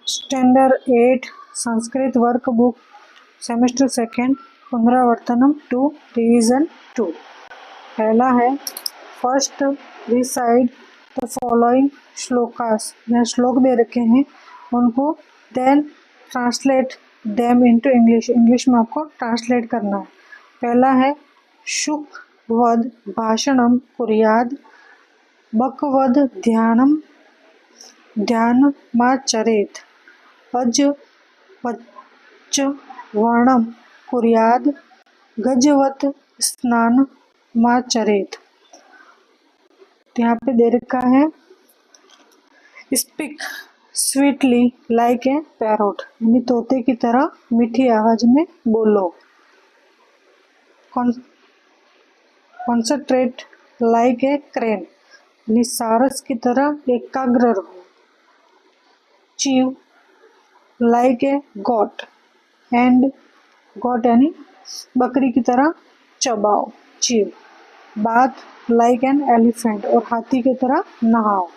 Standard 8 Sanskrit workbook semester second पुनरावर्तनम 2 revision 2। पहला है फर्स्ट रिसाइड द फॉलोइंग श्लोकास। यहाँ श्लोक दे रखे हैं उनको then translate them into English. English में आपको ट्रांसलेट करना है। पहला है शुक वद भाषणम कुर्याद बकवद ध्यानम ध्यानमाचरेत अज वच्च वर्णम कुर्याद गजवत स्नानमाचरेत। यहाँ पे दे रखा है speak sweetly like a parrot, यानी तोते की तरह मीठी आवाज में बोलो। कॉन्सेंट्रेट लाइक ए क्रेन, यानी सारस की तरह एकाग्र रहो। Chew like a goat and goat यानी बकरी की तरह चबाओ chew. Bath like an elephant, और हाथी की तरह नहाओ।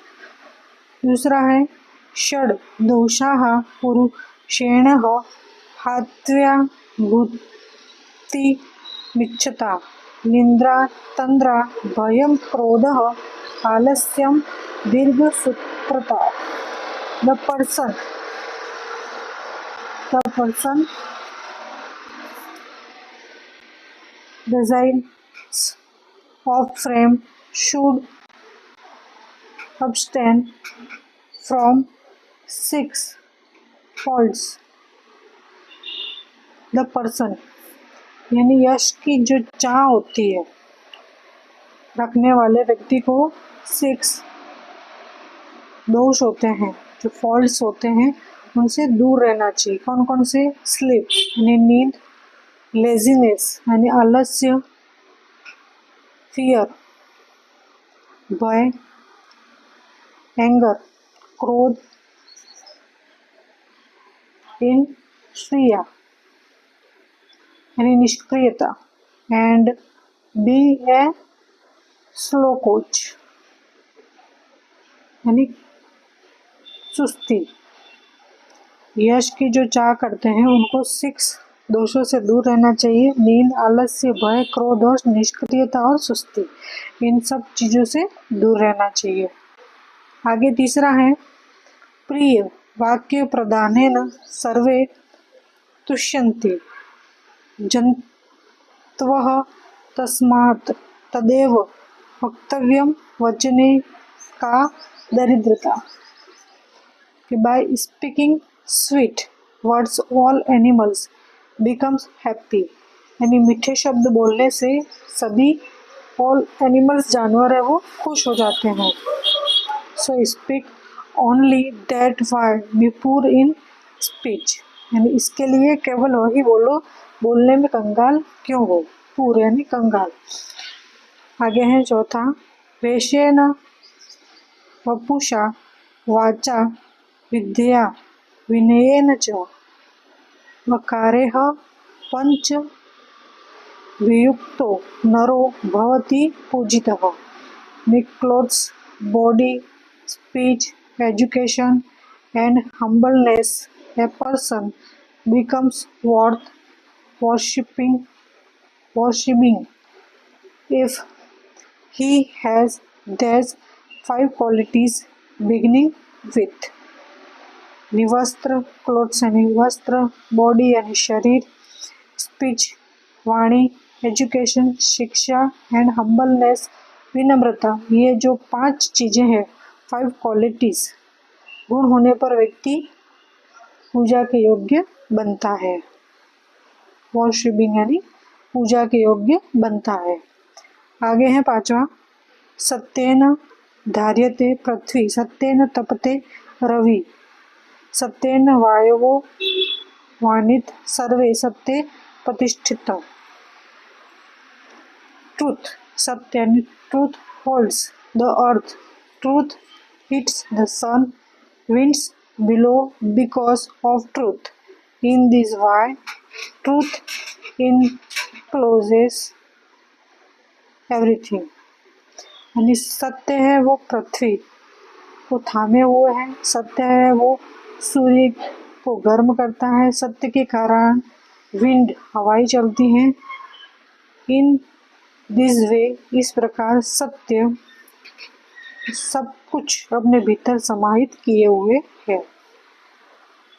दूसरा है षड दोषाः पुरुषेणः हात्व्या भूति मिच्छता निद्रा तंद्रा भयं क्रोधः आलस्यम दीर्घसूत्रता। The person designs of frame should abstain from 6 faults। The person यानी यश की जो चाह होती है रखने वाले व्यक्ति को 6 दोष होते हैं, जो फॉल्ट्स होते हैं उनसे दूर रहना चाहिए। कौन कौन से? स्लीप यानी नींद, लेजीनेस यानी आलस्य, फियर भय, एंगर क्रोध, इनश्रिया यानी निष्क्रियता, and be a slow coach यानी सुस्ती। यश की जो चाह करते हैं उनको 6 दोषों से दूर रहना चाहिए। नींद, आलस्य, भय, क्रोध और निष्क्रियता और सुस्ती, इन सब चीजों से दूर रहना चाहिए। आगे तीसरा है प्रिय वाक्य प्रदानेन सर्वे तुष्यन्ति जन्तवः तस्मात् तदेव वक्तव्यम वचने का दरिद्रता। By speaking sweet words all animals becomes happy, यानी मीठे शब्द बोलने से सभी all animals जानवर है वो खुश हो जाते हैं। So speak only that word be poor in speech, यानी इसके लिए केवल वही बोलो बोलने में कंगाल क्यों हो। पूर यानी कंगाल। आगे है चौथा वेशेन वपुषा वाचा विद्या विनयेन च वकारेह पंच वियुक्तो नरो भवति पूजितः। Clothes, body, speech, education and humbleness a person becomes worth worshipping if he has these 5 qualities beginning with। वस्त्र क्लोथ्स यानी वस्त्र, बॉडी यानी शरीर, स्पीच वाणी, एजुकेशन शिक्षा, एंड हम्बलनेस विनम्रता। ये जो 5 चीजें हैं 5 क्वालिटीज गुण होने पर व्यक्ति पूजा के योग्य बनता है। वर्शिपिंग यानी पूजा के योग्य बनता है। आगे है पांचवा सत्येन धार्यते पृथ्वी सत्येन तपते रवि सत्येन वायवो वाणित सर्वे सत्ये प्रतिष्ठित। ट्रूथ सत्य यानी truth holds the earth, truth hits the sun, winds below because of truth। In this way, truth encloses everything। यानी सत्य है वो पृथ्वी को थामे हुए है, सत्य है वो सूर्य को गर्म करता है। सत्य के कारण विंड हवाएं चलती हैं। इन दिस वे, इस प्रकार सत्य सब कुछ अपने भीतर समाहित किए हुए है।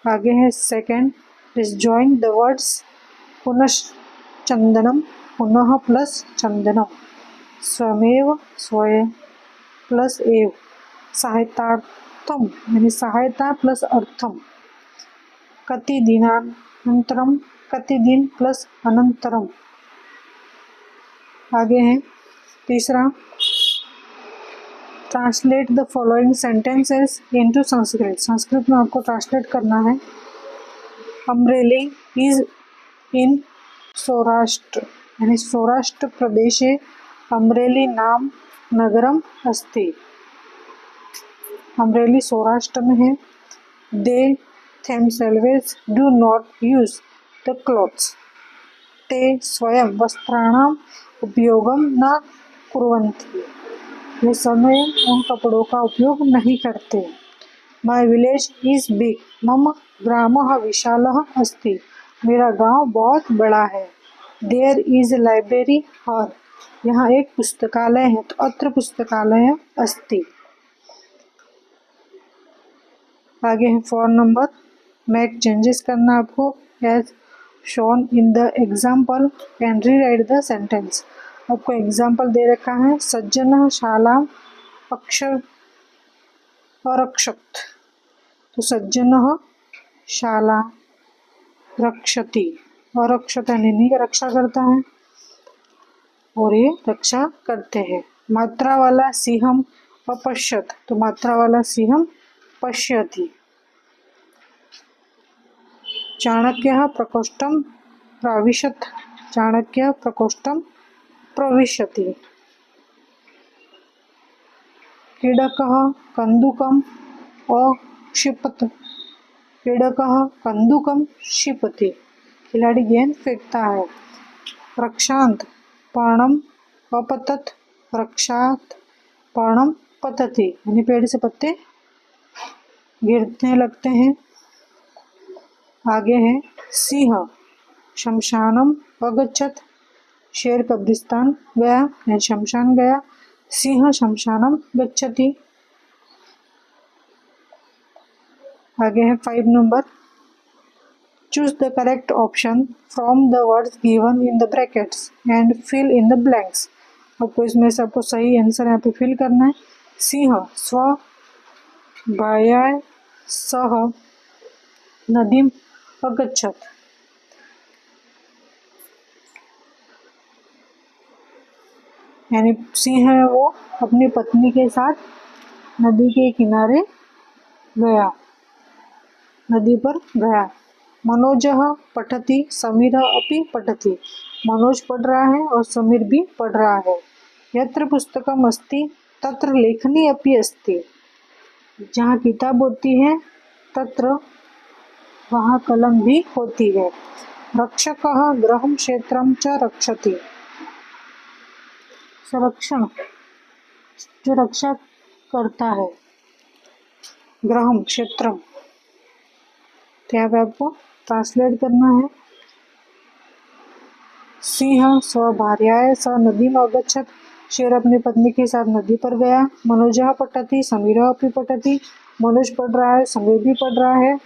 आगे है सेकंड, डिसजॉइन द वर्ड्स पुनश्चंदनम, पुनः प्लस चंदनम, स्वमेव स्वयं प्लस एव, सहायतार्थम यानी सहायता प्लस अर्थम, कति दिनानंतरम, कति दिन प्लस अनंतरम। आगे है तीसरा, translate the following sentences into Sanskrit. Sanskrit में आपको ट्रांसलेट करना है। अमरेली इज इन सौराष्ट्र यानी सौराष्ट्र प्रदेशे अमरेली नाम नगरम अस्ति। अमरेली सौराष्ट्र में है। They themselves do not use the clothes, ते स्वयं वस्त्राणाम उपयोगम न कुर्वन्ति, वे समय उन कपड़ों का उपयोग नहीं करते। माय विलेज इज बिग, मम ग्रामः विशालः अस्ति, मेरा गांव बहुत बड़ा है। देयर इज लाइब्रेरी, और यहाँ एक पुस्तकालय है, तो अत्र पुस्तकालय अस्ति। आगे है 4 नंबर, मेक चेंजेस करना आपको as shown in the example and rewrite the sentence. आपको एग्जाम्पल दे रखा है, सज्जन शाला अक्षर अरक्षत, तो सज्जन शाला रक्षति, अरक्षत यानी रक्षा करता है और ये रक्षा करते हैं। मात्रा वाला सिंहम अपश्यत, तो मात्रा वाला सिंहम पश्यति। चाणक्य प्रकोष्ठम प्राविशत, चाणक्य प्रकोष्ठम प्रविशति। क्रीडकः कन्दुकम् अक्षिपत, क्रीडकः कन्दुकं क्षिपति, खिलाड़ी गेंद फेंकता है। रक्षांत पर्णम अपतत, रक्षात पर्णम पतति, यानी पेड़ से पत्ते गिरने लगते हैं। आगे है सिंह शमशानम अगच्छत, शेर कब्रिस्तान गया या शमशान गया। सिंह शमशानम गच्छति। आगे है 5 number, choose the correct option from the words given in the brackets and fill in the blanks. आपको इसमें से आपको सही आंसर यहाँ पे फिल करना है। सिंह स्व भायाय सह नदीम अगच्छत, यानी सिंह है वो अपनी पत्नी के साथ नदी के किनारे गया, नदी पर गया। मनोजः पठति समीरः अपि पठति, मनोज पढ़ रहा है और समीर भी पढ़ रहा है। यत्र पुस्तकम अस्ति तत्र लेखनी अपि अस्ति, जहाँ किताब होती है तत्र वहाँ कलम भी होती है। रक्षकः गृहं क्षेत्रं च रक्षति, संरक्षण जो रक्षा करता है, गृहम क्षेत्रम, तो यहाँ पे आपको ट्रांसलेट करना है। सिंह स्वभार्याय स नदीम अगच्छत, शेर अपनी पत्नी के साथ नदी पर गया। मनोजः पठति समीरः अपि पठति, मनोज पढ़ रहा है समीर भी पढ़ रहा है।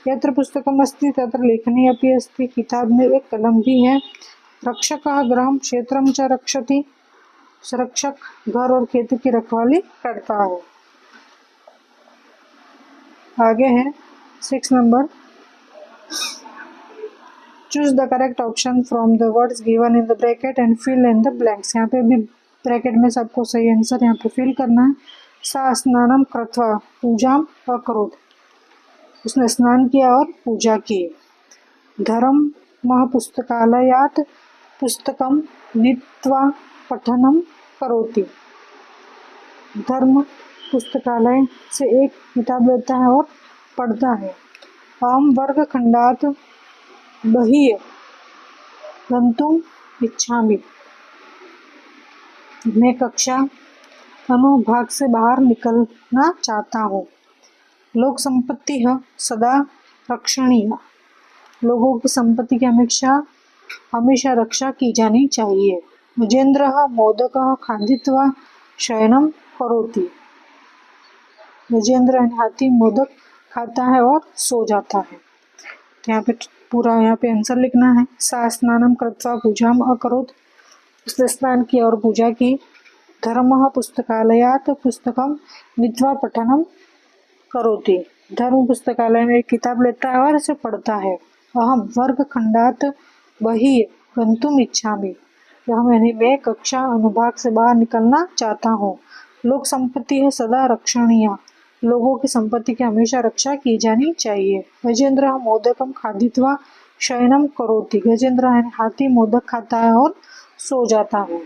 यत्र पुस्तकम अस्ति तत्र लेखनी अपि अस्ति, किताब में एक कलम भी है। रक्षकः गृहं क्षेत्रं च रक्षति, संरक्षक घर और खेत की रखवाली करता है। आगे है 6 number, choose the correct option from the words given in the bracket and fill in the blanks. यहाँ पे भी ब्रैकेट में सबको सही आंसर यहाँ पे फिल करना है। सा स्नानम कृत्वा पूजाम अकरोत्, उसने स्नान किया और पूजा की। धर्म मह पुस्तकालयात पुस्तकम नीत्वा पठनम करोति, धर्म पुस्तकालय से एक किताब लेता है और पढ़ता है। अहम वर्ग खंडात बहिः गन्तुम इच्छामि, मैं कक्षा अनुभाग से बाहर निकलना चाहता हूँ। लोक संपत्ति सदा रक्षणीय, लोगों की संपत्ति की हमेशा रक्षा की जानी चाहिए। गजेंद्र मोदक खादित्वा शयनम करोति, गजेंद्र हाथी मोदक खाता है और सो जाता है। तो यहाँ पे पूरा आंसर लिखना है। सा स्नानम कृत्वा पूजाम अकरोत्, उसने स्नान किया और पूजा की। धर्मः पुस्तकालयात् पुस्तकम नीत्वा पठनम करोति, धर्म पुस्तकालय में एक किताब लेता है और इसे पढ़ता है। अहम वर्ग खंडात बहिः गंतुम इच्छामि, मैं कक्षा अनुभाग से बाहर निकलना चाहता हूँ। लोक संपत्ति है सदा रक्षणीय, लोगों की संपत्ति की हमेशा रक्षा की जानी चाहिए। गजेंद्र मोदकम खादित्वा शयनम करोति, गजेंद्र हाथी मोदक खाता है और सो जाता है।